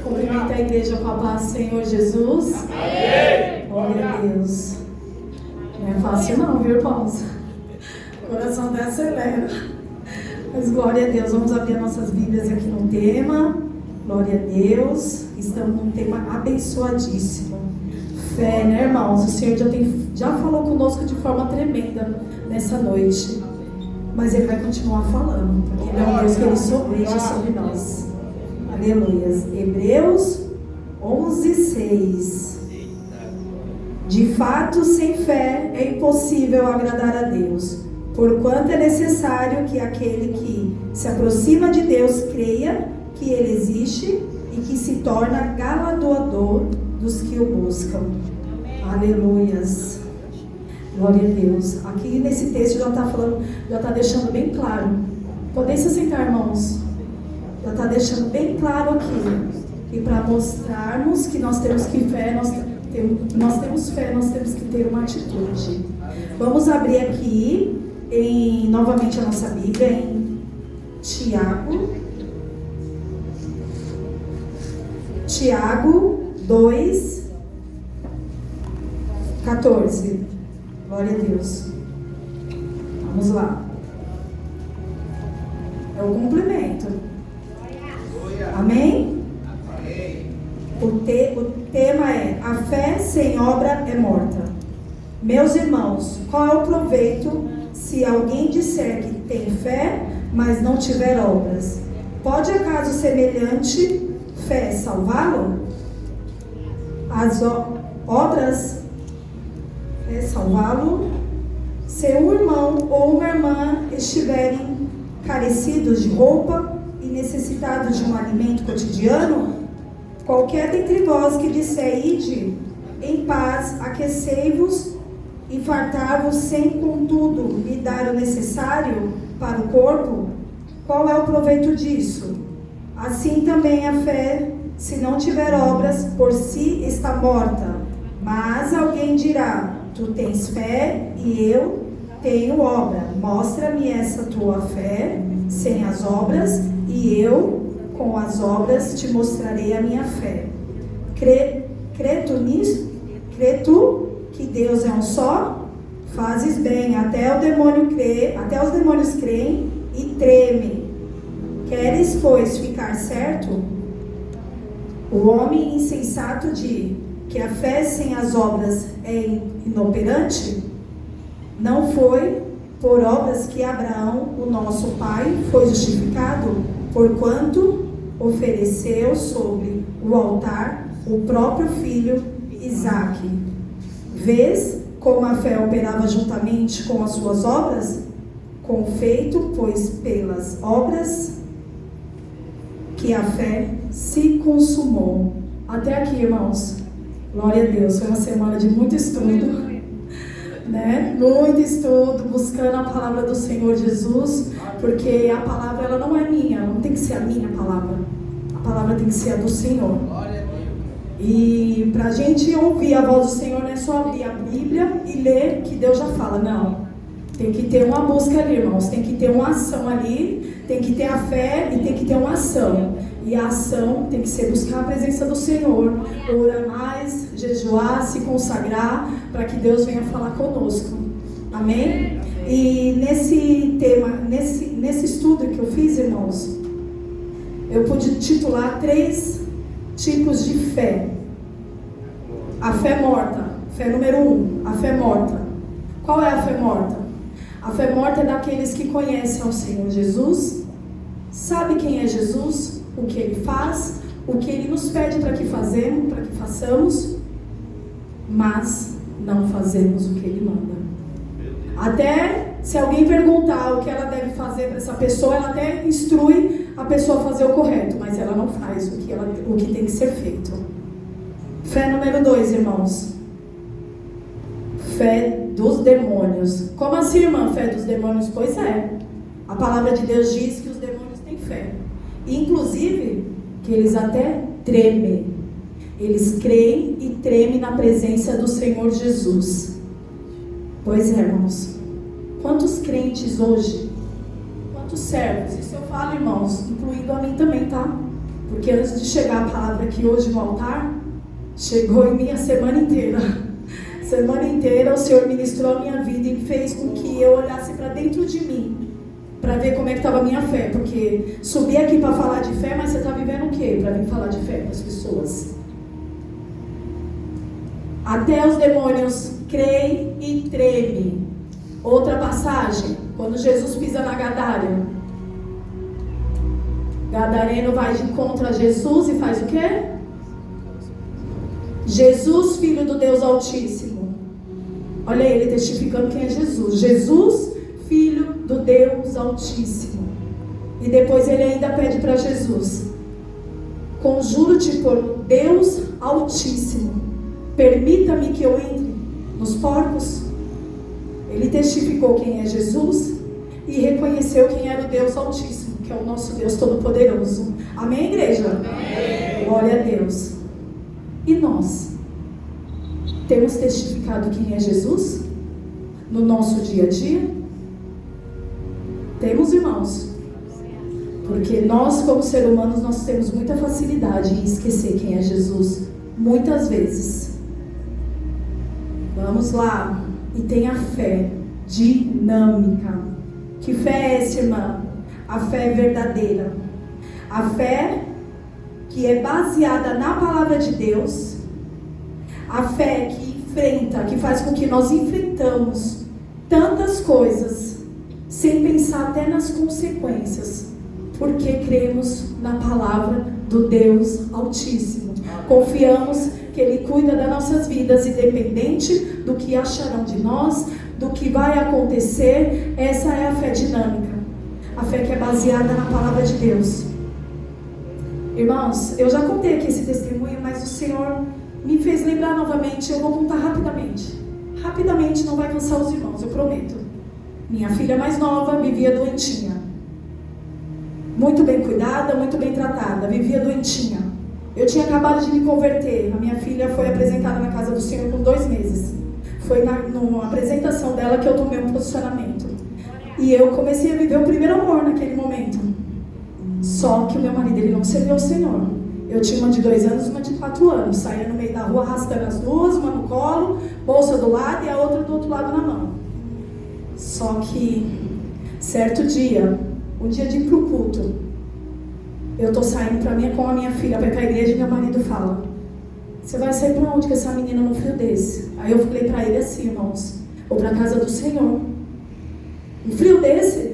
Cumprimenta a igreja com a paz do Senhor Jesus. Amém. Glória a Deus. Não é fácil não, viu, irmãos? O coração até acelera. Mas glória a Deus. Vamos abrir nossas Bíblias aqui no tema. Glória a Deus. Estamos num tema abençoadíssimo. Fé, né, irmãos? O Senhor já falou conosco de forma tremenda nessa noite. Mas Ele vai continuar falando, porque Ele é um Deus que Ele sobreja sobre nós. Aleluias. Hebreus 11:6. De fato, sem fé é impossível agradar a Deus, porquanto é necessário que aquele que se aproxima de Deus creia que Ele existe e que se torna galardoador dos que o buscam. Aleluias. Glória a Deus. Aqui nesse texto já está falando, já está deixando bem claro. Podem se sentar, irmãos. Já está deixando bem claro aqui. E para mostrarmos que nós temos que fé, nós temos fé, nós temos que ter uma atitude. Vamos abrir aqui novamente a nossa Bíblia em Tiago 2:14. Glória a Deus. Vamos lá. É o cumprimento. Amém? O tema é: a fé sem obra é morta. Meus irmãos, qual é o proveito se alguém disser que tem fé, mas não tiver obras? Pode acaso semelhante fé salvá-lo? As obras salvá-lo? Se um irmão ou uma irmã estiverem carecidos de roupa e necessitados de um alimento cotidiano, qualquer dentre vós que disser: ide em paz, aquecei-vos e fartar-vos, sem contudo lhe dar o necessário para o corpo, qual é o proveito disso? Assim também a fé, se não tiver obras, por si está morta. Mas alguém dirá: tu tens fé e eu tenho obra. Mostra-me essa tua fé sem as obras, e eu, com as obras, te mostrarei a minha fé. Crê tu nisso? Crê tu que Deus é um só? Fazes bem, até os demônios creem e tremem. Queres, pois, ficar certo? O homem insensato diz que a fé sem as obras é inoperante? Não foi por obras que Abraão, o nosso pai, foi justificado, porquanto ofereceu sobre o altar o próprio filho Isaque. Vês como a fé operava juntamente com as suas obras? Com feito, pois pelas obras que a fé se consumou. Até aqui, irmãos. Glória a Deus. Foi uma semana de muito estudo, né? Muito estudo, buscando a palavra do Senhor Jesus, porque a palavra, ela não é minha, não tem que ser a minha palavra. A palavra tem que ser a do Senhor. E para a gente ouvir a voz do Senhor, não é só abrir a Bíblia e ler que Deus já fala. Não. Tem que ter uma busca ali, irmãos. Tem que ter uma ação ali. Tem que ter a fé e tem que ter uma ação. E a ação tem que ser buscar a presença do Senhor. Orar mais, jejuar, se consagrar, para que Deus venha falar conosco. Amém? E nesse tema, nesse estudo que eu fiz, irmãos, eu pude titular 3 tipos de fé. A fé morta. Fé número 1, a fé morta. Qual é a fé morta? A fé morta é daqueles que conhecem ao Senhor Jesus, sabe quem é Jesus, o que Ele faz, o que Ele nos pede para que façamos, mas não fazemos o que Ele manda. Até se alguém perguntar o que ela deve fazer para essa pessoa, ela até instrui a pessoa a fazer o correto, mas ela não faz o que tem que ser feito. Fé número 2, irmãos. Fé dos demônios. Como assim, irmã? Fé dos demônios? Pois é. A palavra de Deus diz que os demônios têm fé. Inclusive, que eles até tremem. Eles creem e tremem na presença do Senhor Jesus. Pois é, irmãos. Quantos crentes hoje, quantos servos, isso eu falo, irmãos, incluindo a mim também, tá? Porque antes de chegar a palavra aqui hoje no altar, chegou em mim a semana inteira. Semana inteira o Senhor ministrou a minha vida e fez com que eu olhasse para dentro de mim, para ver como é que estava a minha fé. Porque subi aqui para falar de fé, mas você está vivendo o quê para vir falar de fé para as pessoas? Até os demônios creem e tremem. Outra passagem, quando Jesus pisa na Gadária, Gadareno vai de encontro a Jesus e faz o quê? Jesus, Filho do Deus Altíssimo. Olha ele testificando quem é Jesus. Jesus, Filho do Deus Altíssimo. E depois ele ainda pede para Jesus: conjuro-te por Deus Altíssimo, permita-me que eu entre nos porcos. Ele testificou quem é Jesus e reconheceu quem era o Deus Altíssimo, que é o nosso Deus Todo-Poderoso. Amém, igreja? Amém. Glória a Deus. E nós temos testificado quem é Jesus no nosso dia a dia? Temos, irmãos? Porque nós, como seres humanos, nós temos muita facilidade em esquecer quem é Jesus, muitas vezes. Vamos lá. E tenha fé dinâmica. Que fé é essa, irmã? A fé verdadeira. A fé que é baseada na palavra de Deus. A fé que enfrenta, que faz com que nós enfrentamos tantas coisas, sem pensar até nas consequências, porque cremos na palavra do Deus Altíssimo. Confiamos que Ele cuida das nossas vidas, independente do que acharão de nós, do que vai acontecer. Essa é a fé dinâmica, a fé que é baseada na palavra de Deus. Irmãos, eu já contei aqui esse testemunho, mas o Senhor me fez lembrar novamente. Eu vou contar rapidamente. Rapidamente, não vai cansar os irmãos, eu prometo. Minha filha mais nova vivia doentinha, muito bem cuidada, muito bem tratada, vivia doentinha. Eu tinha acabado de me converter. A minha filha foi apresentada na casa do Senhor com 2 meses. Foi na apresentação dela que eu tomei um posicionamento. E eu comecei a viver o primeiro amor naquele momento. Só que o meu marido, ele não serviu ao Senhor. Eu tinha uma de 2 anos e uma de 4 anos. Saía no meio da rua arrastando as duas, uma no colo, bolsa do lado e a outra do outro lado na mão. Só que, certo dia, um dia de ir pro culto, eu tô saindo com a minha filha para ir pra igreja e meu marido fala: você vai sair pra onde com essa menina num frio desse? Aí eu falei pra ele assim: irmãos, vou pra casa do Senhor. Um frio desse?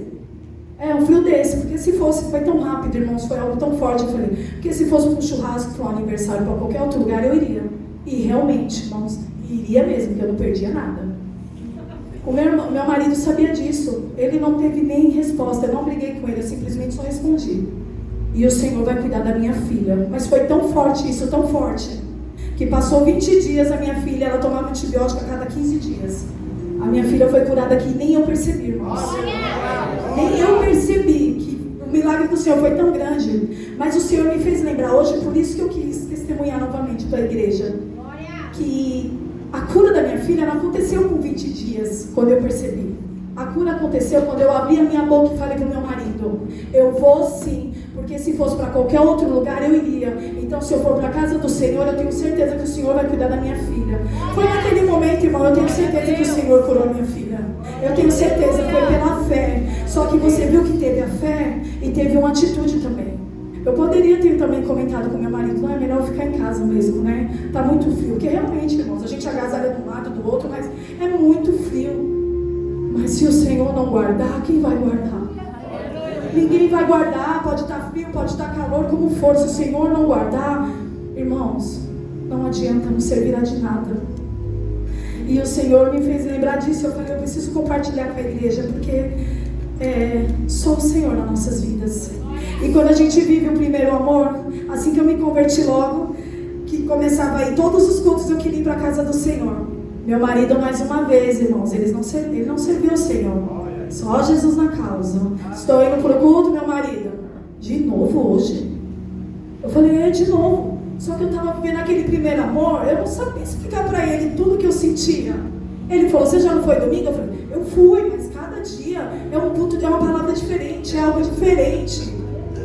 Um frio desse, porque se fosse, foi tão rápido, irmãos, foi algo tão forte. Eu falei, porque se fosse para um churrasco, para um aniversário, para qualquer outro lugar, eu iria. E realmente, irmãos, iria mesmo, porque eu não perdia nada. O meu marido sabia disso. Ele não teve nem resposta. Eu não briguei com ele, eu simplesmente só respondi: e o Senhor vai cuidar da minha filha. Mas foi tão forte isso, tão forte, que passou 20 dias a minha filha, ela tomava antibiótico a cada 15 dias. A minha filha foi curada aqui, nem eu percebi, irmãos. Nem eu percebi que o milagre do Senhor foi tão grande. Mas o Senhor me fez lembrar hoje, por isso que eu quis testemunhar novamente para a igreja, que a cura da minha filha não aconteceu com 20 dias, quando eu percebi. A cura aconteceu quando eu abri a minha boca e falei para o meu marido: eu vou sim, porque se fosse para qualquer outro lugar eu iria. Então se eu for para a casa do Senhor, eu tenho certeza que o Senhor vai cuidar da minha filha. Foi naquele momento, irmão, eu tenho certeza que o Senhor curou a minha filha. Eu tenho certeza, foi pela fé. Só que você viu que teve a fé e teve uma atitude também. Eu poderia ter também comentado com meu marido: não, é melhor ficar em casa mesmo, né? Tá muito frio. Porque realmente, irmãos, a gente agasalha de um lado, do outro, mas é muito frio. Mas se o Senhor não guardar, quem vai guardar? Ninguém vai guardar. Pode estar frio, pode estar calor, como for. Se o Senhor não guardar, irmãos, não adianta, não servirá de nada. E o Senhor me fez lembrar disso. Eu falei: eu preciso compartilhar com a igreja, porque só o Senhor nas nossas vidas. E quando a gente vive o primeiro amor, assim que eu me converti logo, que começava a ir todos os cultos, eu queria ir para a casa do Senhor. Meu marido, mais uma vez, irmãos, ele não serviu o Senhor. Só Jesus na causa. Estou indo para o culto, meu marido: de novo hoje? Eu falei: de novo. Só que eu estava vivendo aquele primeiro amor, eu não sabia explicar para ele tudo que eu sentia. Ele falou: você já não foi domingo? Eu falei: eu fui, mas cada dia é um culto, é uma palavra diferente, é algo diferente.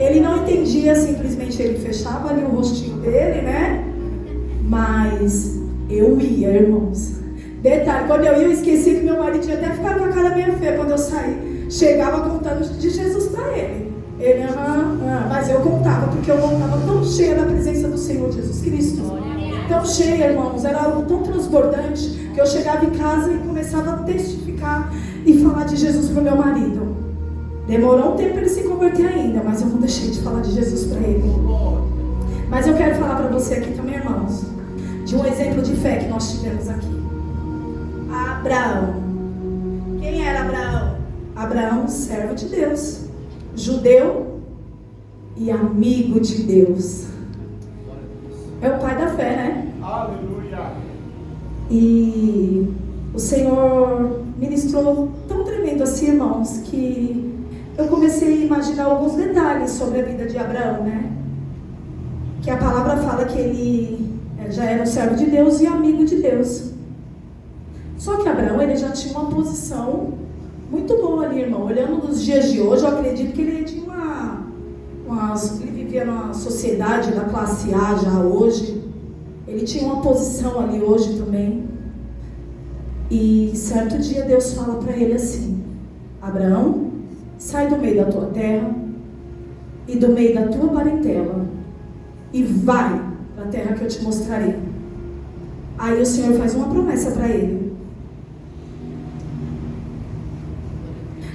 Ele não entendia, simplesmente ele fechava ali o rostinho dele, né? Mas eu ia, irmãos. Detalhe, quando eu ia, eu esqueci que meu marido tinha até ficado com a cara meio feia quando eu saí. Chegava contando de Jesus para ele. Ele, mas eu contava, porque eu voltava tão cheia da presença do Senhor Jesus Cristo. Tão cheia, irmãos, era algo tão transbordante, que eu chegava em casa e começava a testificar e falar de Jesus para o meu marido. Demorou um tempo para ele se converter ainda, mas eu não deixei de falar de Jesus para ele. Mas eu quero falar para você aqui também, irmãos, de um exemplo de fé que nós tivemos aqui. Abraão. Quem era Abraão? Abraão, servo de Deus, judeu e amigo de Deus. É o pai da fé, né? Aleluia. E o Senhor ministrou tão tremendo assim, irmãos, que eu comecei a imaginar alguns detalhes sobre a vida de Abraão, né? Que a palavra fala que ele já era um servo de Deus e amigo de Deus. Só que Abraão, ele já tinha uma posição muito boa ali, irmão. Olhando nos dias de hoje, eu acredito que ele tinha ele vivia numa sociedade da classe A já hoje. Ele tinha uma posição ali hoje também. E certo dia Deus fala para ele assim: Abraão, sai do meio da tua terra e do meio da tua parentela e vai para a terra que eu te mostrarei. Aí o Senhor faz uma promessa para ele: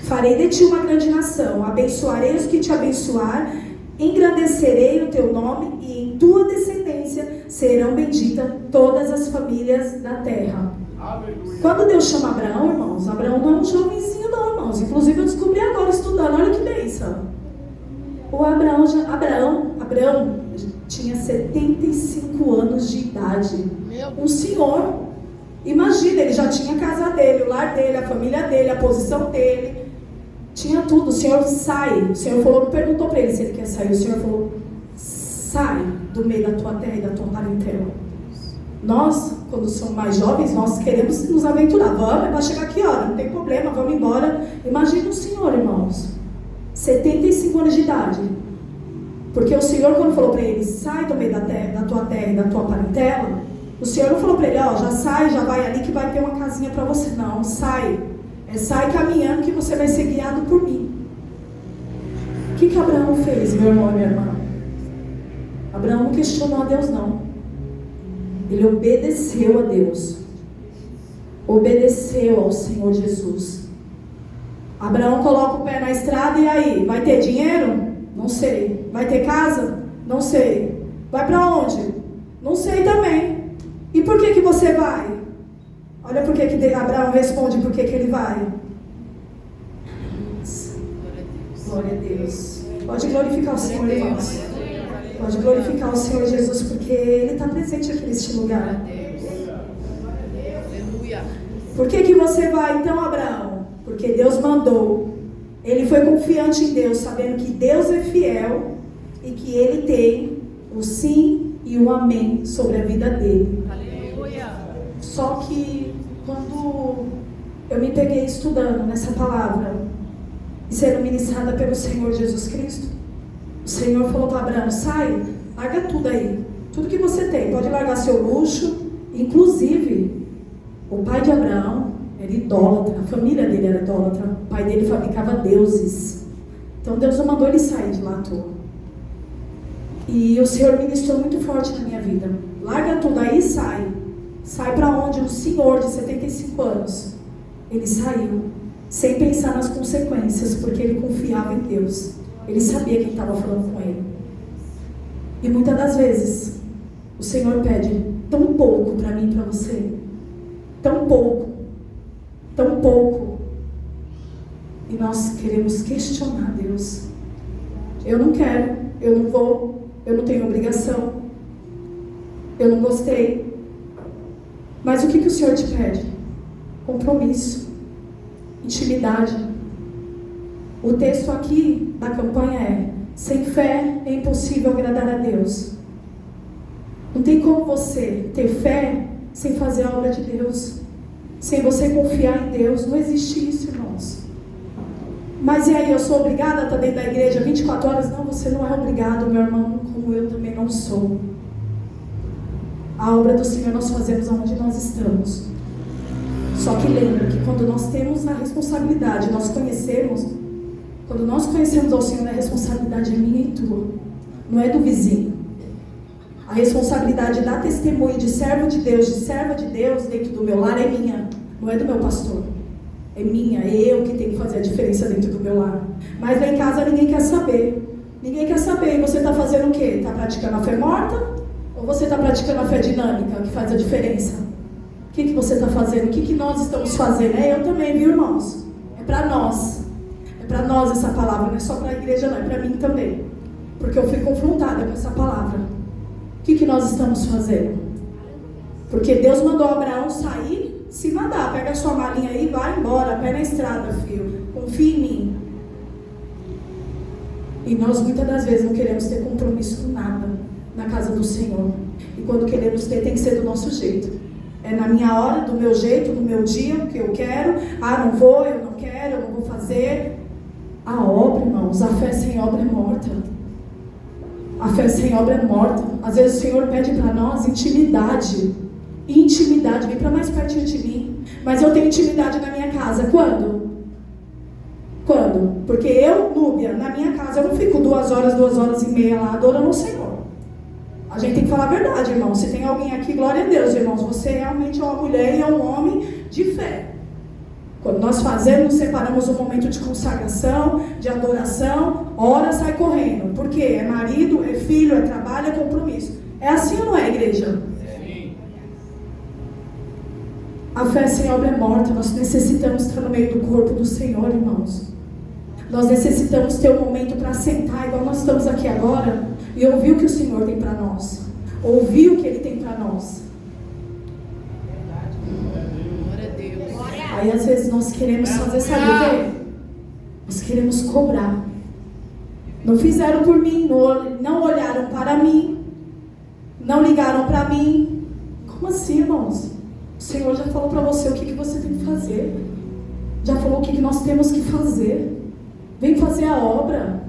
farei de ti uma grande nação, abençoarei os que te abençoar, engrandecerei o teu nome e em tua descendência serão benditas todas as famílias da terra. Aleluia. Quando Deus chama Abraão, irmãos, Abraão não é um jovenzinho não, irmãos. Inclusive eu descobri agora estudando, olha que bênção. O Abraão tinha 75 anos de idade. Um senhor. Imagina, ele já tinha a casa dele, o lar dele, a família dele, a posição dele. Tinha tudo. O Senhor sai. O Senhor perguntou para ele se ele quer sair. O Senhor falou: sai do meio da tua terra e da tua parentela. Nós, quando somos mais jovens, nós queremos nos aventurar. Vamos, vai chegar aqui, ó, não tem problema, vamos embora. Imagina o Senhor, irmãos, 75 anos de idade. Porque o Senhor, quando falou para ele: sai do meio da tua terra e da tua parentela, o Senhor não falou para ele: ó, já sai, já vai ali que vai ter uma casinha para você. Não, sai. Sai caminhando que você vai ser guiado por mim. O que Abraão fez, meu irmão e minha irmã? Abraão não questionou a Deus, não. Ele obedeceu a Deus. Obedeceu ao Senhor Jesus. Abraão coloca o pé na estrada e aí? Vai ter dinheiro? Não sei. Vai ter casa? Não sei. Vai para onde? Não sei também. E por que você vai? Olha por que Abraão responde por que ele vai. Glória a Deus. Pode glorificar o Senhor, irmãos. Pode glorificar o Senhor Jesus, porque Ele está presente aqui neste lugar. Por que você vai então, Abraão? Porque Deus mandou. Ele foi confiante em Deus, sabendo que Deus é fiel e que Ele tem o sim e o amém sobre a vida dele. Só que quando eu me peguei estudando nessa palavra e sendo ministrada pelo Senhor Jesus Cristo, o Senhor falou para Abraão: sai, larga tudo aí, tudo que você tem, pode largar seu luxo. Inclusive, o pai de Abraão era idólatra, a família dele era idólatra, o pai dele fabricava deuses. Então Deus não mandou ele sair de lá à toa. E o Senhor ministrou muito forte na minha vida: larga tudo aí e sai. Sai para onde? O senhor de 75 anos. Ele saiu sem pensar nas consequências, porque ele confiava em Deus. Ele sabia quem estava falando com ele. E muitas das vezes o Senhor pede tão pouco para mim e para você. Tão pouco. Tão pouco. E nós queremos questionar Deus. Eu não quero, eu não vou, eu não tenho obrigação, eu não gostei. Mas o que o Senhor te pede? Compromisso, intimidade. O texto aqui da campanha é: sem fé é impossível agradar a Deus. Não tem como você ter fé sem fazer a obra de Deus, sem você confiar em Deus. Não existe isso, irmãos. Mas e aí, eu sou obrigada a estar dentro da igreja 24 horas? Não, você não é obrigado, meu irmão, como eu também não sou. A obra do Senhor nós fazemos onde nós estamos. Só que lembra que quando nós temos a responsabilidade, quando nós conhecemos ao Senhor, a responsabilidade é minha e tua, não é do vizinho. A responsabilidade da testemunha de servo de Deus, de serva de Deus dentro do meu lar é minha, não é do meu pastor. É minha, é eu que tenho que fazer a diferença dentro do meu lar. Mas lá em casa ninguém quer saber. Ninguém quer saber. E você está fazendo o quê? Está praticando a fé morta? Ou você está praticando a fé dinâmica, que faz a diferença? O que você está fazendo? O que nós estamos fazendo? É eu também, viu, irmãos? É para nós. É para nós essa palavra. Não é só para a igreja, não. É para mim também. Porque eu fui confrontada com essa palavra. O que nós estamos fazendo? Porque Deus mandou Abraão sair. Se mandar, pega a sua malinha aí e vai embora, pé na estrada, filho. Confia em mim. E nós muitas das vezes não queremos ter compromisso com nada na casa do Senhor. E quando queremos ter, tem que ser do nosso jeito. É na minha hora, do meu jeito, no meu dia, o que eu quero. Ah, não vou, eu não quero, eu não vou fazer. A obra, irmãos, a fé sem obra é morta. A fé sem obra é morta. Às vezes o Senhor pede para nós intimidade. Intimidade, vem para mais pertinho de mim. Mas eu tenho intimidade na minha casa. Quando? Quando? Porque eu, Núbia, na minha casa, eu não fico 2 horas e meia lá adorando o Senhor. A gente tem que falar a verdade, irmão. Se tem alguém aqui, glória a Deus, irmãos. Você realmente é uma mulher e é um homem de fé. Quando nós separamos um momento de consagração, de adoração, ora, sai correndo. Por quê? É marido, é filho, é trabalho, é compromisso. É assim ou não é, igreja? A fé sem obra é morta. Nós necessitamos estar no meio do corpo do Senhor, irmãos. Nós necessitamos ter um momento para sentar, igual nós estamos aqui agora, e ouvir o que o Senhor tem para nós. Ouvir o que Ele tem para nós. Glória a Deus. Aí às vezes nós queremos fazer, sabe o quê? Nós queremos cobrar. Não fizeram por mim, não olharam para mim, não ligaram para mim. Como assim, irmãos? O Senhor já falou para você o que você tem que fazer. Já falou o que nós temos que fazer. Vem fazer a obra.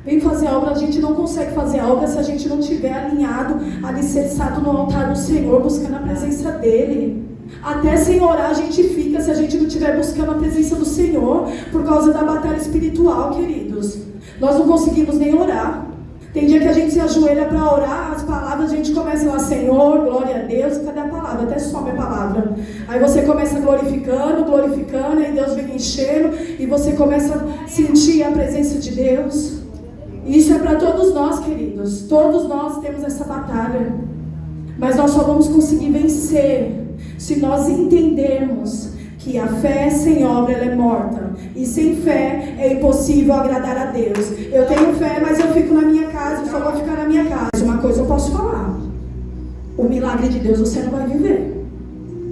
Vem fazer a obra. A gente não consegue fazer a obra se a gente não estiver alinhado, alicerçado no altar do Senhor, buscando a presença dEle. Até sem orar a gente fica se a gente não estiver buscando a presença do Senhor, por causa da batalha espiritual, queridos. Nós não conseguimos nem orar. Tem dia que a gente se ajoelha para orar, as palavras a gente começa lá, Senhor, glória a Deus, cadê a palavra? Até some a palavra. Aí você começa glorificando, aí Deus vem enchendo, e você começa a sentir a presença de Deus. Isso é para todos nós, queridos. Todos nós temos essa batalha. Mas nós só vamos conseguir vencer se nós entendermos que a fé sem obra ela é morta. E sem fé é impossível agradar a Deus. Eu tenho fé, mas eu fico na minha casa, eu só vou ficar na minha casa. Uma coisa eu posso falar: o milagre de Deus você não vai viver.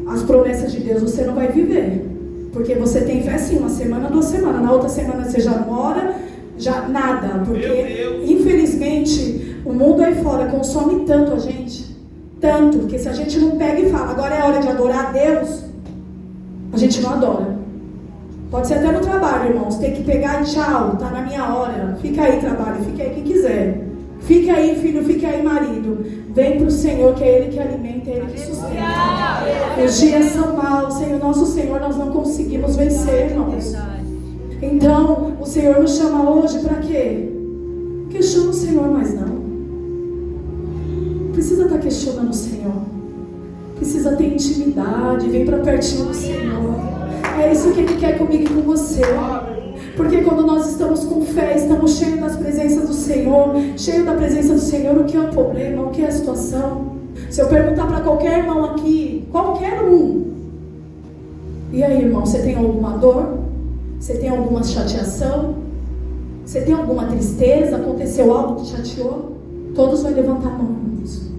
As promessas de Deus você não vai viver. Porque você tem fé sim, 1 semana, 2 semanas. Na outra semana você já não ora, já nada. Porque infelizmente o mundo aí fora consome tanto a gente. Tanto, porque se a gente não pega e fala, agora é hora de adorar a Deus, a gente não adora. Pode ser até no trabalho, irmãos. Tem que pegar e tchau, tá na minha hora. Fica aí, trabalho, fica aí quem quiser. Fica aí, filho, fica aí, marido. Vem pro Senhor, que é Ele que alimenta, é Ele que sustenta. Os dias são maus, Senhor, nosso Senhor, nós não conseguimos vencer, irmãos. Então, o Senhor nos chama hoje para quê? Questiona o Senhor, mas não. Precisa estar questionando o Senhor. Precisa ter intimidade, vem para pertinho do Senhor. É isso que Ele quer comigo e com você. Porque quando nós estamos com fé, estamos cheios das presenças do Senhor, cheios da presença do Senhor, o que é o problema, o que é a situação? Se eu perguntar para qualquer irmão aqui, qualquer um, e aí, irmão, você tem alguma dor? Você tem alguma chateação? Você tem alguma tristeza? Aconteceu algo que te chateou? Todos vão levantar a mão, irmãos.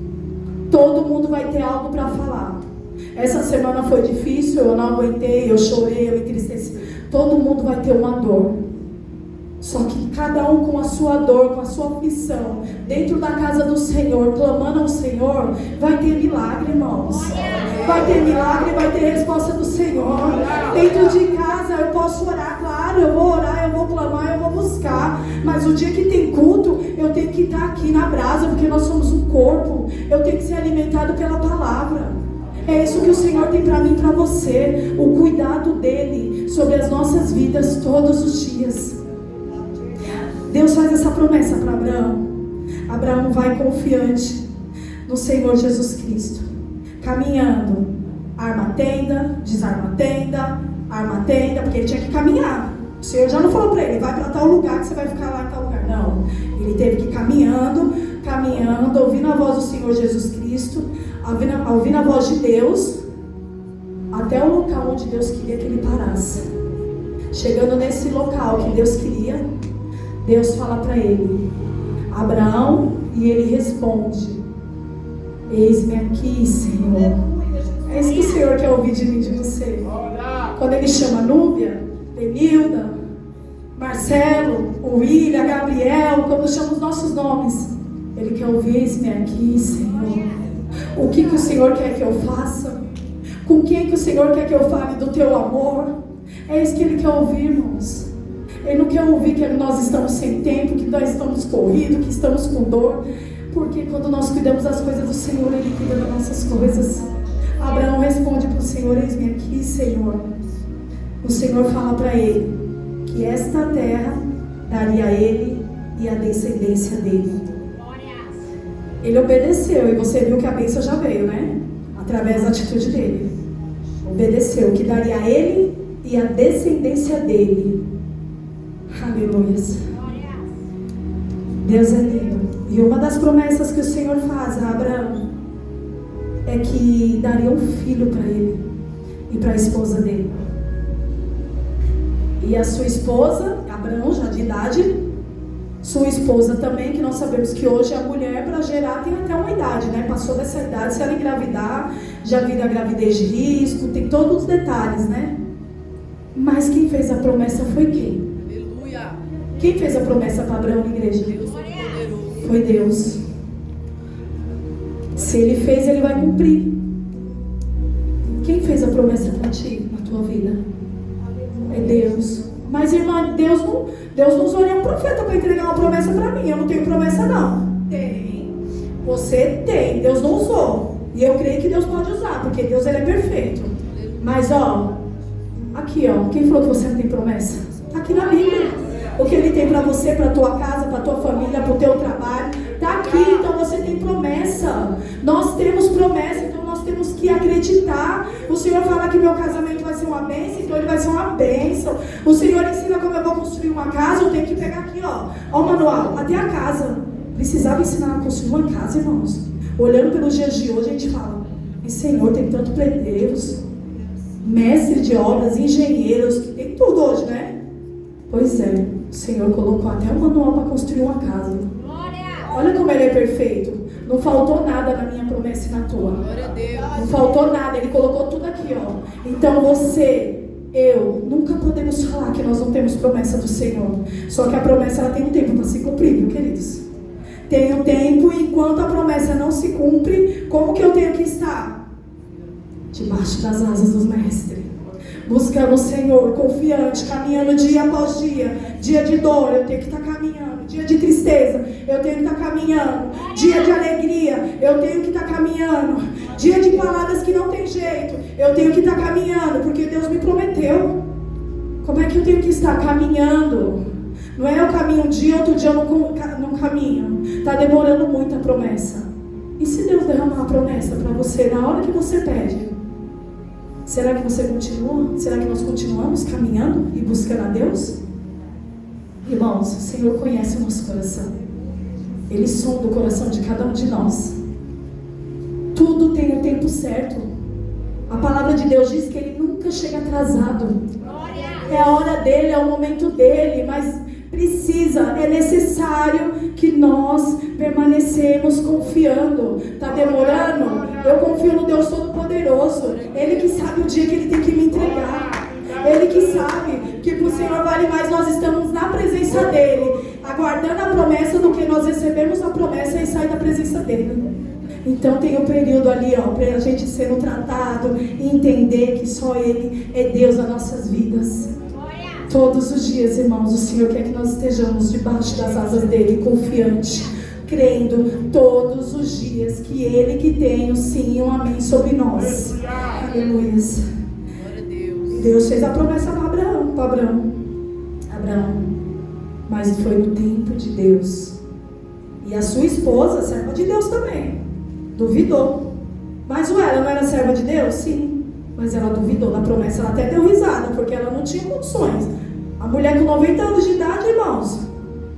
Todo mundo vai ter algo para falar. Essa semana foi difícil, eu não aguentei, eu chorei, eu me entristeci. Todo mundo vai ter uma dor. Só que cada um com a sua dor, com a sua aflição, dentro da casa do Senhor, clamando ao Senhor, vai ter milagre, irmãos. Vai ter milagre, vai ter resposta do Senhor. Dentro de casa eu posso orar, claro, eu vou orar, eu vou clamar, eu vou buscar. Mas o dia que tem culto, eu tenho que estar aqui na brasa, porque nós somos um corpo. Eu tenho que ser alimentado pela palavra. É isso que o Senhor tem para mim e para você. O cuidado dele sobre as nossas vidas todos os dias. Deus faz essa promessa para Abraão. Abraão vai confiante no Senhor Jesus Cristo, caminhando, arma a tenda, desarma a tenda, arma a tenda, porque ele tinha que caminhar. O Senhor já não falou para ele, vai para tal lugar que você vai ficar lá em tal lugar. Não, ele teve que ir caminhando, ouvindo a voz do Senhor Jesus Cristo, ouvindo a voz de Deus, até o local onde Deus queria que ele parasse. Chegando nesse local que Deus queria, Deus fala para ele, Abraão, e ele responde, eis-me aqui, Senhor. É isso que o Senhor quer ouvir de mim, de você. Quando ele chama Núbia, Benilda, Marcelo, William, Gabriel, quando chama os nossos nomes, ele quer ouvir, eis-me aqui, Senhor. O que o Senhor quer que eu faça? Com quem que o Senhor quer que eu fale do teu amor? É isso que ele quer ouvir, irmãos. Ele não quer ouvir que nós estamos sem tempo, que nós estamos corridos, que estamos com dor. Porque quando nós cuidamos das coisas do Senhor, Ele cuida das nossas coisas. Abraão responde para o Senhor, eis-me aqui, Senhor. O Senhor fala para ele que esta terra daria a ele e a descendência dele. Ele obedeceu, e você viu que a bênção já veio, né? Através da atitude dele. Obedeceu, que daria a ele e a descendência dele. Aleluia. Deus é lindo. E uma das promessas que o Senhor faz a Abraão é que daria um filho para ele e para a esposa dele. E a sua esposa, Abraão já de idade, sua esposa também, que nós sabemos que hoje a mulher para gerar tem até uma idade, né? Passou dessa idade, se ela engravidar, já vira a gravidez de risco, tem todos os detalhes, né? Mas quem fez a promessa foi quem? Aleluia! Quem fez a promessa para Abraão na igreja? Deus. Foi Deus. Se Ele fez, Ele vai cumprir. Quem fez a promessa para ti, na tua vida? É Deus. Mas irmã, Deus não usou nenhum profeta para entregar uma promessa para mim. Eu não tenho promessa não. Tem. Você tem. Deus não usou. E eu creio que Deus pode usar, porque Deus Ele é perfeito. Mas aqui quem falou que você não tem promessa? Está aqui na Bíblia. O que Ele tem para você, para a tua casa, para a tua família, para o teu trabalho, está aqui. Então você tem promessa. Nós temos promessa, então nós temos que acreditar. O Senhor fala que meu casamento vai ser uma bênção, então ele vai ser uma bênção. O Senhor ensina como eu vou construir uma casa, eu tenho que pegar aqui, ó o manual, até a casa. Precisava ensinar a construir uma casa, irmãos. Olhando pelos dias de hoje, a gente fala, Senhor, tem tanto pedreiros, mestre de obras, engenheiros, tem tudo hoje, né? Pois é, o Senhor colocou até um manual para construir uma casa. Olha como Ele é perfeito. Não faltou nada na minha promessa e na tua. Não faltou nada, Ele colocou tudo aqui, Então eu, nunca podemos falar que nós não temos promessa do Senhor. Só que a promessa ela tem um tempo para se cumprir, viu, queridos? Tem um tempo, e enquanto a promessa não se cumpre, como que eu tenho que estar? Debaixo das asas dos mestres. Buscando o Senhor, confiante, caminhando dia após dia. Dia de dor, eu tenho que estar caminhando. Dia de tristeza, eu tenho que estar caminhando. Dia de alegria, eu tenho que estar caminhando. Dia de palavras que não tem jeito, eu tenho que estar caminhando, porque Deus me prometeu. Como é que eu tenho que estar caminhando? Não é eu caminho um dia, outro dia eu não caminho. Está demorando muito a promessa. E se Deus derramar a promessa para você na hora que você pede? Será que você continua? Será que nós continuamos caminhando e buscando a Deus? Irmãos, o Senhor conhece o nosso coração. Ele sonda o coração de cada um de nós. Tudo tem o tempo certo. A palavra de Deus diz que Ele nunca chega atrasado. É a hora dEle, é o momento dEle, mas é necessário que nós permanecemos confiando. Está demorando? Eu confio no Deus Todo-Poderoso. Ele que sabe o dia que Ele tem que me entregar. Ele que sabe que para o Senhor vale mais nós estamos na presença dEle. A aguardando a promessa do que nós recebemos a promessa e sair da presença dele. Então tem um período ali, para a gente sendo tratado e entender que só Ele é Deus nas nossas vidas. Todos os dias, irmãos, o Senhor quer que nós estejamos debaixo das asas dele, confiante, crendo todos os dias que Ele que tem o sim e um amém sobre nós. Aleluia. Deus fez a promessa para Abraão. Mas foi no tempo de Deus. E a sua esposa, serva de Deus também, duvidou. Mas ela não era serva de Deus? Sim. Mas ela duvidou da promessa. Ela até deu risada, porque ela não tinha condições. A mulher com 90 anos de idade, irmãos,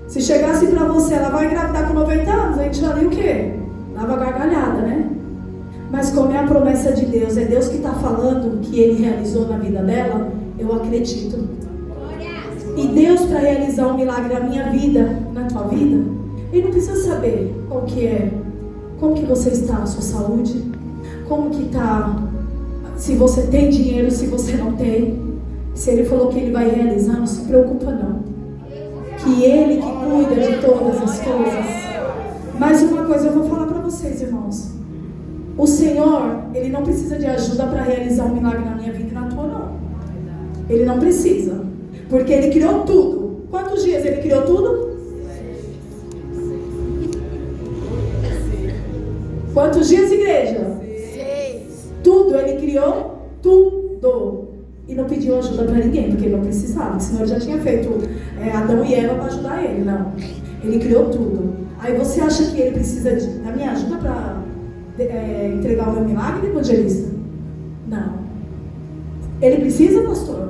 se chegasse para você, ela vai engravidar com 90 anos, a gente já o quê? Dava gargalhada, né? Mas como é a promessa de Deus, é Deus que está falando que Ele realizou na vida dela, eu acredito. E Deus, para realizar um milagre na minha vida, na tua vida, Ele não precisa saber qual que é, como que você está, a sua saúde, como que está, se você tem dinheiro, se você não tem. Se Ele falou que Ele vai realizar, não se preocupa não. Que Ele que cuida de todas as coisas. Mais uma coisa eu vou falar para vocês, irmãos. O Senhor, Ele não precisa de ajuda para realizar um milagre na minha vida e na tua, não. Ele não precisa. Porque Ele criou tudo. Quantos dias Ele criou tudo? Quantos dias, igreja? 6. Tudo, Ele criou tudo. E não pediu ajuda para ninguém, porque Ele não precisava. Senão Ele já tinha feito Adão e Eva para ajudar Ele. Não. Ele criou tudo. Aí você acha que Ele precisa da minha ajuda para entregar o meu milagre, evangelista? Não. Ele precisa, pastor?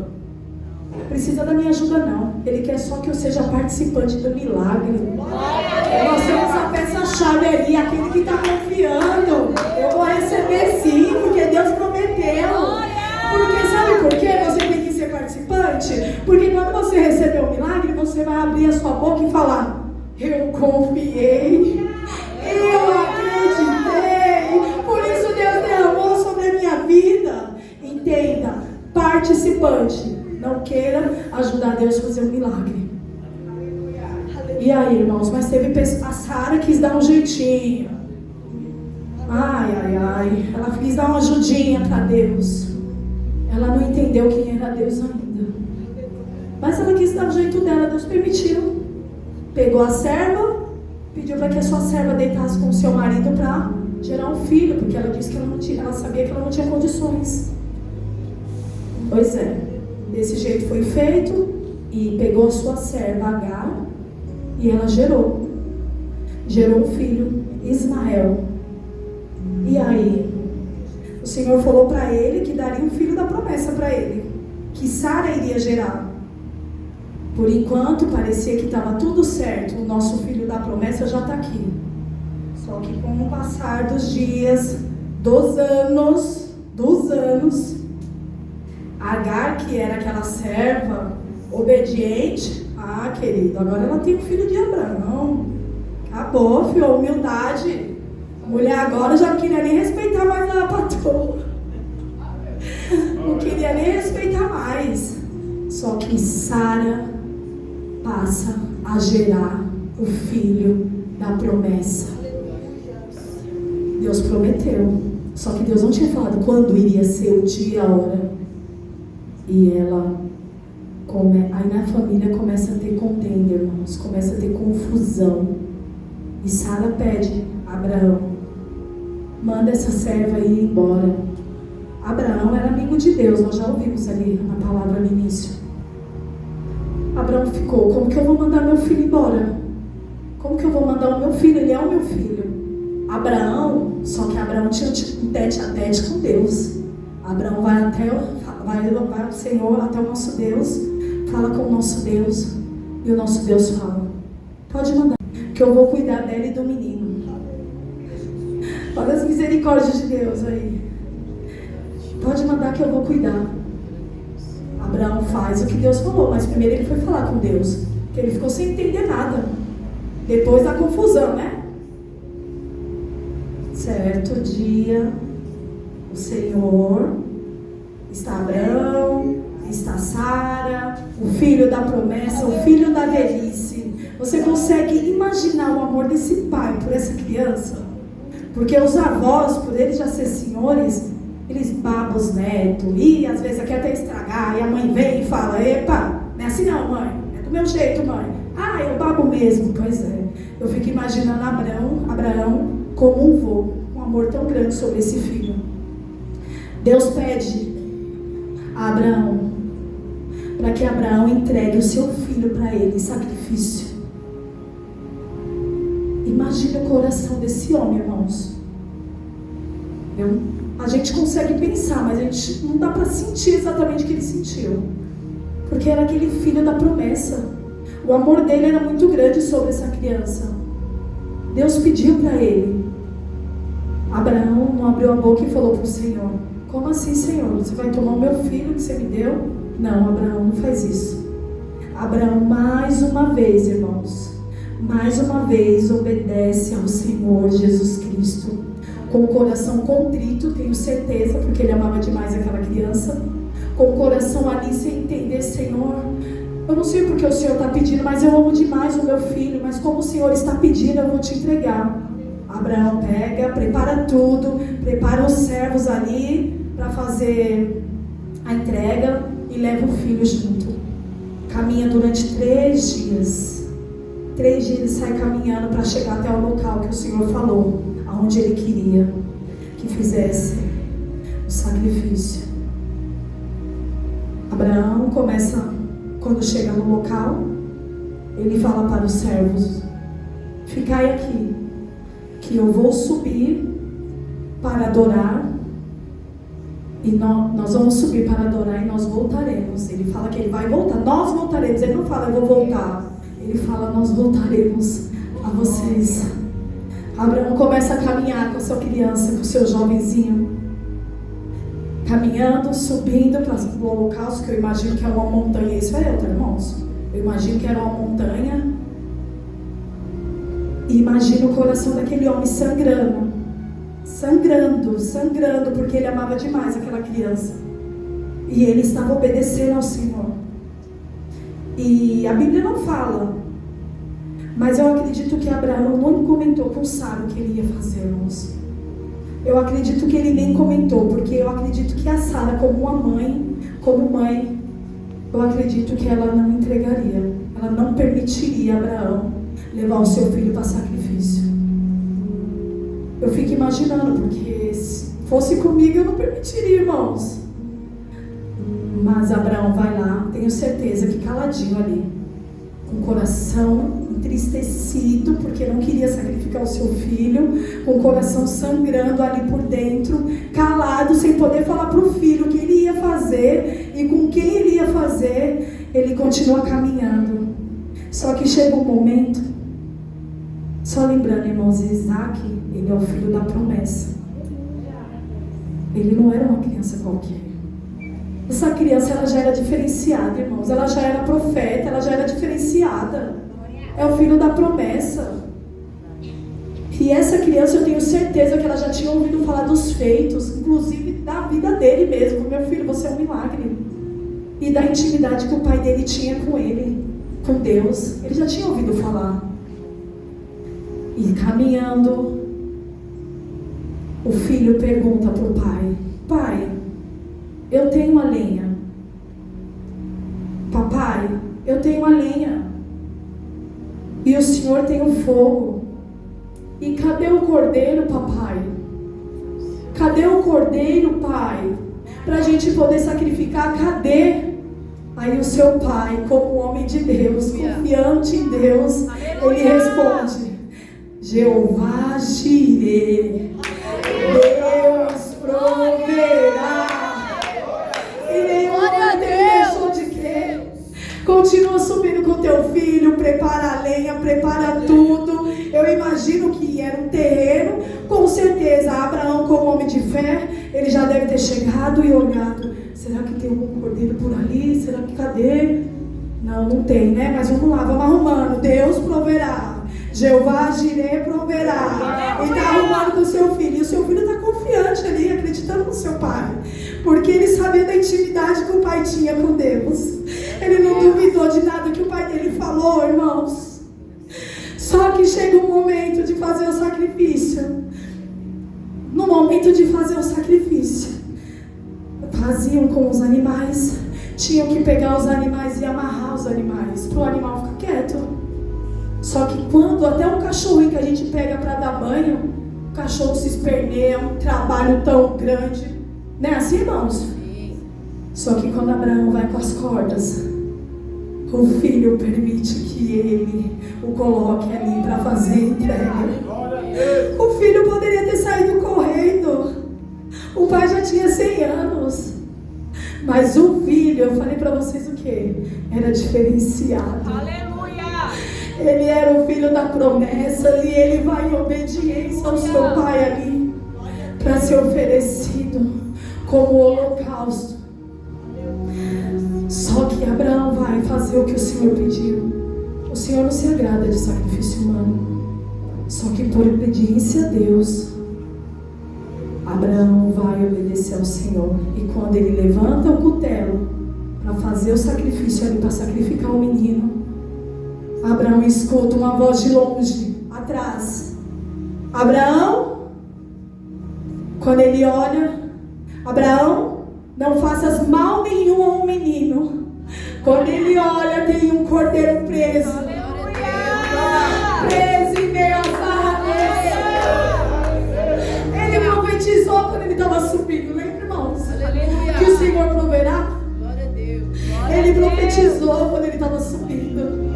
Precisa da minha ajuda, não. Ele quer só que eu seja participante do milagre. Nós temos a peça-chave ali, aquele que está confiando. Eu vou receber sim, porque Deus prometeu. Porque sabe por quê? Você tem que ser participante. Porque quando você receber o milagre, você vai abrir a sua boca e falar: eu confiei, eu acreditei, por isso Deus derramou sobre a minha vida. Entenda, participante. Não queira ajudar Deus a fazer um milagre. E aí, irmãos, mas teve a Sara quis dar um jeitinho. Ela quis dar uma ajudinha para Deus. Ela não entendeu quem era Deus ainda. Mas ela quis dar o jeito dela, Deus permitiu. Pegou a serva, pediu para que a sua serva deitasse com o seu marido para gerar um filho, porque ela disse que ela sabia que ela não tinha condições. Pois é, desse jeito foi feito, e pegou a sua serva Agar, e ela gerou um filho, Ismael. E aí, o Senhor falou para ele que daria um filho da promessa para ele, que Sara iria gerar. Por enquanto parecia que estava tudo certo, o nosso filho da promessa já está aqui. Só que com o passar dos dias, dos anos, Agar, que era aquela serva obediente, querido, agora ela tem um filho de Abraão. Acabou, filho, a humildade. A mulher agora já não queria nem respeitar mais a patroa. Não queria nem respeitar mais. Só que Sara passa a gerar o filho da promessa. Deus prometeu. Só que Deus não tinha falado quando iria ser o dia, a hora. E ela, aí na família começa a ter contenda, irmãos. Começa a ter confusão. E Sara pede a Abraão: manda essa serva ir embora. Abraão era amigo de Deus, nós já ouvimos ali na palavra no início. Abraão ficou: como que eu vou mandar meu filho embora? Como que eu vou mandar o meu filho? Ele é o meu filho. Abraão, só que Abraão tinha um tete a tete com Deus. Abraão vai ao Senhor, até o nosso Deus, fala com o nosso Deus, e o nosso Deus fala: pode mandar, que eu vou cuidar dela e do menino. Olha as misericórdias de Deus aí. Pode mandar que eu vou cuidar. Abraão faz o que Deus falou, mas primeiro ele foi falar com Deus, que ele ficou sem entender nada. Depois da confusão, né? Certo dia, o Senhor está Abraão, está Sara, o filho da promessa, o filho da velhice. Você consegue imaginar o amor desse pai por essa criança? Porque os avós, por eles já ser senhores, eles babam os netos, e às vezes quer até estragar, e a mãe vem e fala: epa, não é assim não, mãe, é do meu jeito, mãe. Ah, eu babo mesmo. Pois é, eu fico imaginando Abraão como um vô, um amor tão grande sobre esse filho. Deus pede a Abraão para que Abraão entregue o seu filho para ele em sacrifício. Imagina o coração desse homem, irmãos. A gente consegue pensar, mas a gente não dá para sentir exatamente o que ele sentiu, porque era aquele filho da promessa. O amor dele era muito grande sobre essa criança. Deus pediu para ele. Abraão não abriu a boca e falou para o Senhor: como assim, Senhor? Você vai tomar o meu filho que você me deu? Não, Abraão, não faz isso. Abraão, mais uma vez, irmãos, mais uma vez obedece ao Senhor Jesus Cristo, com o coração contrito, tenho certeza, porque ele amava demais aquela criança, com o coração ali sem entender: Senhor, eu não sei porque o Senhor está pedindo, mas eu amo demais o meu filho, mas como o Senhor está pedindo, eu vou te entregar. Abraão pega, prepara tudo, prepara os servos ali para fazer a entrega e leva o filho junto. Caminha durante 3 dias. 3 dias ele sai caminhando para chegar até o local que o Senhor falou, aonde ele queria que fizesse o sacrifício. Abraão começa, quando chega no local, ele fala para os servos: ficai aqui, que eu vou subir para adorar, e nós vamos subir para adorar e nós voltaremos. Ele fala que ele vai voltar, nós voltaremos. Ele não fala eu vou voltar, ele fala nós voltaremos a vocês. Abraão começa a caminhar com a sua criança, com o seu jovenzinho, caminhando, subindo para o holocausto, que eu imagino que é uma montanha. Isso é outra, irmãos. Eu imagino que era uma montanha. E imagino o coração daquele homem sangrando, porque ele amava demais aquela criança. E ele estava obedecendo ao Senhor. E a Bíblia não fala, mas eu acredito que Abraão não comentou com Sara o que ele ia fazer, irmãos. Eu acredito que ele nem comentou, porque eu acredito que a Sara, como mãe, eu acredito que ela não entregaria, ela não permitiria Abraão levar o seu filho para sacrifício. Eu fico imaginando, porque se fosse comigo eu não permitiria, irmãos. Mas Abraão vai lá, tenho certeza que caladinho ali, com o coração entristecido, porque não queria sacrificar o seu filho, com o coração sangrando ali por dentro, calado, sem poder falar para o filho o que ele ia fazer e com quem ele ia fazer. Ele continua caminhando. Só que chega um momento, só lembrando, irmãos, Isaac, ele é o filho da promessa. Ele não era uma criança qualquer. Essa criança, ela já era diferenciada, irmãos. Ela já era profeta, ela já era diferenciada. É o filho da promessa. E essa criança, eu tenho certeza que ela já tinha ouvido falar dos feitos, inclusive da vida dele mesmo. Meu filho, você é um milagre. E da intimidade que o pai dele tinha com ele, com Deus. Ele já tinha ouvido falar. E caminhando, o filho pergunta para o pai: pai, eu tenho a lenha. Papai, eu tenho a lenha. E o Senhor tem o fogo. E cadê o cordeiro, papai? Cadê o cordeiro, pai? Para a gente poder sacrificar, cadê? Aí o seu pai, como homem de Deus, confiante em Deus, ele responde: Jeová Jireh, Deus proverá. E nenhum homem deixou de crer. Continua subindo com teu filho, prepara a lenha, prepara tudo. Eu imagino que era um terreno, com certeza Abraão, como homem de fé, ele já deve ter chegado e olhado: será que tem algum cordeiro por ali? Será que cadê? Não tem, né? Mas vamos lá, vamos arrumando. Deus proverá. Jeová Jireh proverá. E está arrumando com o seu filho. E o seu filho está confiante ali, acreditando no seu pai, porque ele sabia da intimidade que o pai pai tinha com Deus. Ele não duvidou de nada que o pai dele falou, irmãos. Só que chega um momento de fazer o sacrifício. No momento de fazer o sacrifício, faziam com os animais. Tinham que pegar os animais e amarrar os animais, para o animal ficar quieto. Só que quando até um cachorrinho que a gente pega para dar banho, o cachorro se esperneia, um trabalho tão grande. Não é assim, irmãos? Sim. Só que quando Abraão vai com as cordas, o filho permite que ele o coloque ali para fazer a entrega. O filho poderia ter saído correndo. O pai já tinha 100 anos. Mas o filho, eu falei para vocês o que? Era diferenciado. Aleluia! Ele era o filho da promessa e ele vai em obediência ao seu pai ali para ser oferecido como holocausto. Só que Abraão vai fazer o que o Senhor pediu. O Senhor não se agrada de sacrifício humano. Só que por obediência a Deus, Abraão vai obedecer ao Senhor. E quando ele levanta o cutelo para fazer o sacrifício ali, para sacrificar o menino, Abraão escuta uma voz de longe, atrás. Abraão, quando ele olha, Abraão, não faças mal nenhum ao menino. Quando ele olha, tem um cordeiro preso. Preso em meio às árvores. Ele profetizou quando ele estava subindo, lembra, irmãos? Aleluia. Que o Senhor proverá. Glória a Deus. Ele profetizou quando ele estava subindo.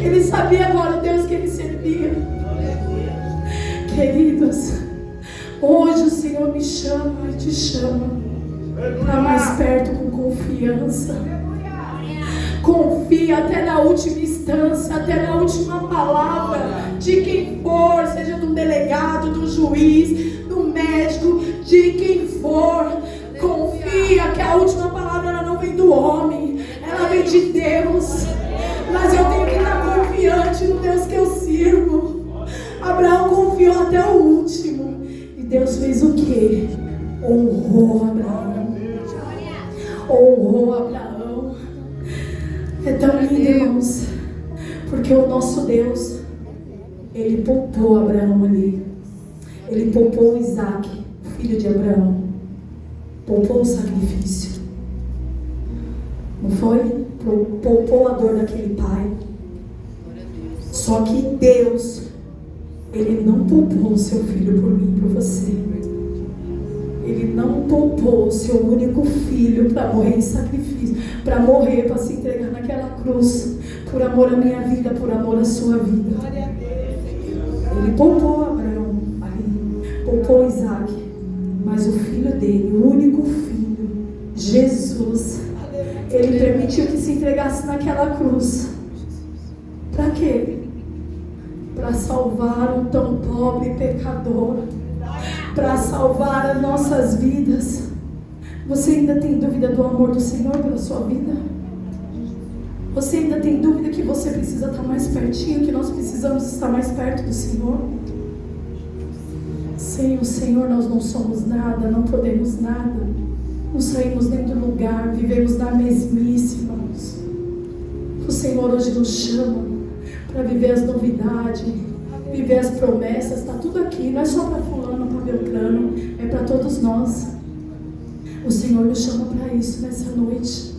Ele sabia agora o Deus que ele servia. Queridos, hoje o Senhor me chama e te chama para mais perto com confiança. Confia até na última instância, até na última palavra de quem for, seja do delegado, do juiz, do médico, de quem for. Confia que a última palavra ela não vem do homem, ela vem de Deus. Mas eu tenho que estar confiante no Deus que eu sirvo. Abraão confiou até o último. E Deus fez o quê? Honrou Abraão. Honrou Abraão. É tão lindo, irmãos. Porque o nosso Deus, Ele poupou Abraão ali. Ele poupou Isaac, filho de Abraão. Poupou o sacrifício. Não foi? Poupou a dor daquele pai. Só que Deus, Ele não poupou o seu filho por mim e por você. Ele não poupou o seu único filho para morrer em sacrifício, para morrer, para se entregar naquela cruz, por amor à minha vida, por amor à sua vida. Ele poupou Abraão ali, poupou Isaac, mas o filho dele, o único filho, Jesus, Ele permitiu que se entregasse naquela cruz. Para quê? Para salvar um tão pobre pecador, para salvar as nossas vidas. Você ainda tem dúvida do amor do Senhor pela sua vida? Você ainda tem dúvida que você precisa estar mais pertinho, que nós precisamos estar mais perto do Senhor? Sem o Senhor nós não somos nada, não podemos nada. Não saímos nem do lugar, vivemos na mesmice, irmãos. O Senhor hoje nos chama para viver as novidades, viver as promessas. Está tudo aqui, não é só para fulano, para Beltrano, é para todos nós. O Senhor nos chama para isso nessa noite.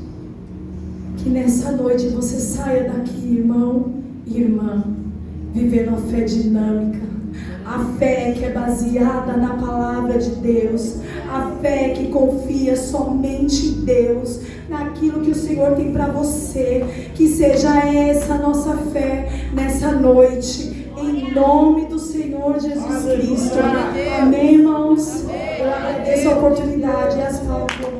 Que nessa noite você saia daqui, irmão e irmã, vivendo a fé dinâmica. A fé que é baseada na palavra de Deus. A fé que confia somente em Deus, naquilo que o Senhor tem para você. Que seja essa a nossa fé nessa noite, em nome do Senhor Jesus Cristo. Amém, irmãos? Eu agradeço a oportunidade e as palavras.